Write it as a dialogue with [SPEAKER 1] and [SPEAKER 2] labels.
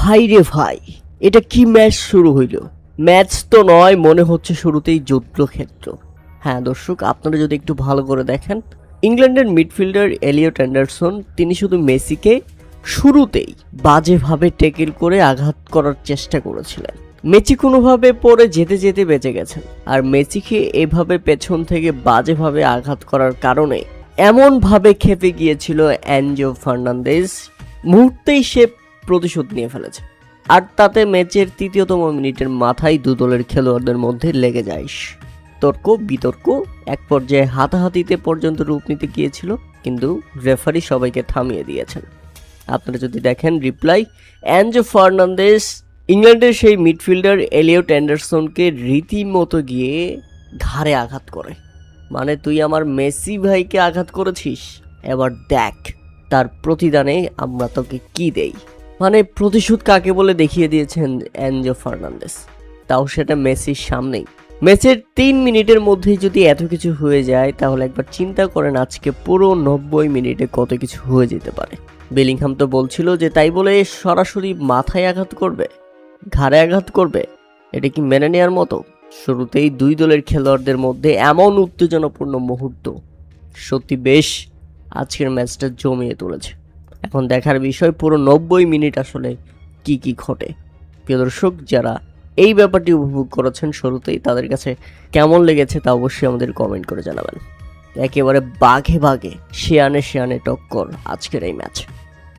[SPEAKER 1] ভাই রে ভাই, এটা কি ম্যাচ শুরু হইল? ম্যাচ তো নয়, মনে হচ্ছে শুরুতেই যুদ্ধক্ষেত্র। হ্যাঁ দর্শক, আপনারা যদি একটু ভালো করে দেখেন, ইংল্যান্ডের মিডফিল্ডার এলিয়ট অ্যান্ডারসন তিনি শুধু মেসিকে শুরুতেই বাজেভাবে ট্যাকেল করে আঘাত করার চেষ্টা করেছিলেন। মেসি কোনোভাবে পড়ে যেতে যেতে বেঁচে গেছেন, আর মেসিকে এভাবে পেছন থেকে বাজেভাবে আঘাত করার কারণে এমনভাবে খেপে গিয়েছিল অ্যানজো ফার্নান্দেজ, মুহূর্তেই সে প্রতিশোধ নিয়ে ফেলেছে। আর তাতে ম্যাচের ৩৩তম মিনিটের মাথায় দু দলের খেলোয়াড়দের মধ্যে লেগে যায় তর্ক বিতর্ক, এক পর্যায়ে হাতাহাতিতে পর্যন্ত রূপ নিতে গিয়েছিল, কিন্তু রেফারি সবাইকে থামিয়ে দিয়েছেন। আপনারা যদি দেখেন রিপ্লাই, অ্যানজো ফার্নান্দেজ ইংল্যান্ডের সেই মিডফিল্ডার এলিয়ট অ্যান্ডারসনকে রীতিমতো গিয়ে ঘাড়ে আঘাত করে। মানে তুই আমার মেসি ভাইকে আঘাত করেছিস, এবার দেখ তার প্রতিদানে আমরা তোকে কি দেই। মানে প্রতিশোধ কাকে বলে দেখিয়ে দিয়েছেন অ্যানজো ফার্নান্দেজ, তাও সেটা মেসির সামনেই। ম্যাচের ৩ মিনিটের মধ্যেই যদি এত কিছু হয়ে যায়, তাহলে একবার চিন্তা করেন আজকে পুরো ৯০ মিনিটে কত কিছু হয়ে যেতে পারে। বেলিংহাম তো বলছিল যে তাই বলে সরাসরি মাথায় আঘাত করবে, ঘাড়ে আঘাত করবে, এটা কি মেনে নেওয়ার মতো? শুরুতেই দুই দলের খেলোয়াড়দের মধ্যে এমন উত্তেজনাপূর্ণ মুহূর্ত সত্যি বেশ আজকের ম্যাচটা জমিয়ে তুলেছে। এখন দেখার বিষয় পুরো ৯০ মিনিট আসলে কি কি ঘটে। প্রিয় দর্শক, যারা এই ব্যাপারটি উপভোগ করেছেন শুরুতেই, তাদের কাছে কেমন লেগেছে তা অবশ্যই আমাদের কমেন্ট করে জানাবেন। একেবারে বাঘে বাঘে, শেয়ানে শেয়ানে টক্কর আজকের এই ম্যাচ।